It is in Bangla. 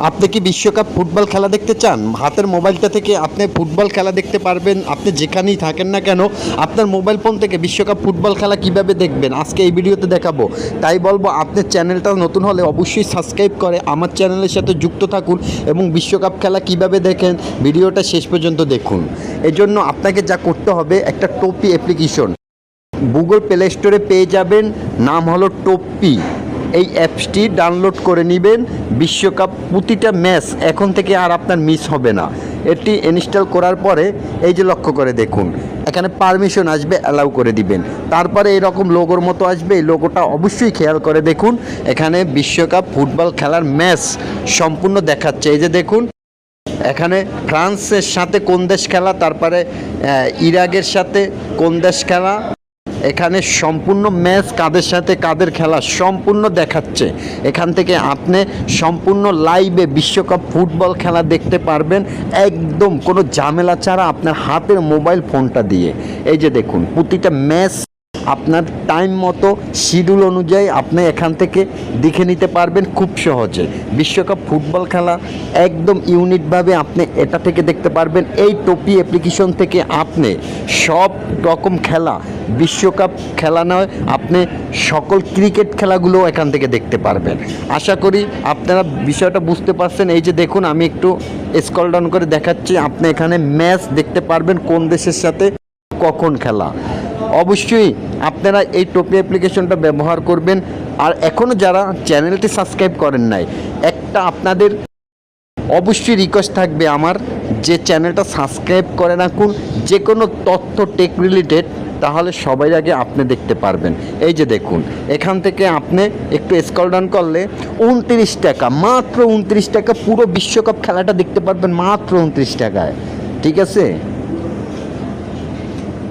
আপনি কি বিশ্বকাপ ফুটবল খেলা দেখতে চান? হাতের মোবাইলটা থেকে আপনি ফুটবল খেলা দেখতে পারবেন। আপনি যেখানেই থাকেন না কেন, আপনার মোবাইল ফোন থেকে বিশ্বকাপ ফুটবল খেলা কিভাবে দেখবেন আজকে এই ভিডিওতে দেখাবো। তাই বলবো, আপনার চ্যানেলটা নতুন হলে অবশ্যই সাবস্ক্রাইব করে আমার চ্যানেলের সাথে যুক্ত থাকুন এবং বিশ্বকাপ খেলা কিভাবে দেখেন ভিডিওটা শেষ পর্যন্ত দেখুন। এজন্য আপনাকে যা করতে হবে, একটা টোপি অ্যাপ্লিকেশন গুগল প্লে স্টোরে পেয়ে যাবেন, নাম হলো টোপি। এই অ্যাপসটি ডাউনলোড করে নেবেন। বিশ্বকাপ প্রতিটা ম্যাচ এখন থেকে আর আপনার মিস হবে না। এটি ইনস্টল করার পরে এই যে লক্ষ্য করে দেখুন, এখানে পারমিশন আসবে, অ্যালাউ করে দিবেন। তারপরে এরকম লোগোর মতো আসবে, এই লোগোটা অবশ্যই খেয়াল করে দেখুন। এখানে বিশ্বকাপ ফুটবল খেলার ম্যাচ সম্পূর্ণ দেখাচ্ছে। এই যে দেখুন, এখানে ফ্রান্সের সাথে কোন দেশ খেলা, তারপরে ইরাকের সাথে কোন দেশ খেলা, এখানে সম্পূর্ণ ম্যাচ কাদের সাথে কাদের খেলা সম্পূর্ণ দেখাচ্ছে। এখান থেকে আপনি সম্পূর্ণ লাইভে বিশ্বকাপ ফুটবল খেলা দেখতে পারবেন, একদম কোনো ঝামেলা ছাড়া আপনার হাতের মোবাইল ফোনটা দিয়ে। এই যে দেখুন, প্রতিটা ম্যাচ আপনার টাইম মতো শিডিউল অনুযায়ী আপনি এখান থেকে দেখে নিতে পারবেন খুব সহজে। বিশ্বকাপ ফুটবল খেলা একদম ইউনিকভাবে আপনি এটা থেকে দেখতে পারবেন। এই টোপি অ্যাপ্লিকেশন থেকে আপনি সব রকম খেলা, বিশ্বকাপ খেলা নয়, আপনি সকল ক্রিকেট খেলাগুলো এখান থেকে দেখতে পারবেন। আশা করি আপনারা বিষয়টা বুঝতে পারছেন। এই যে দেখুন, আমি একটু স্ক্রল ডাউন করে দেখাচ্ছি। আপনি এখানে ম্যাচ দেখতে পারবেন কোন দেশের সাথে কখন খেলা। অবশ্যই আপনারা এই টোপি অ্যাপ্লিকেশনটা ব্যবহার করবেন। আর এখনও যারা চ্যানেলটি সাবস্ক্রাইব করেন নাই, একটা আপনাদের অবশ্যই রিকোয়েস্ট থাকবে আমার, যে চ্যানেলটা সাবস্ক্রাইব করে রাখুন। যে কোনো তথ্য টেক রিলেটেড, তাহলে সবাই আগে আপনি দেখতে পারবেন। এই যে দেখুন, এখান থেকে আপনি একটু স্ক্রল ডাউন করলে 29 টাকা, মাত্র 29 টাকা পুরো বিশ্বকাপ খেলাটা দেখতে পারবেন মাত্র 29 টাকায়। ঠিক আছে।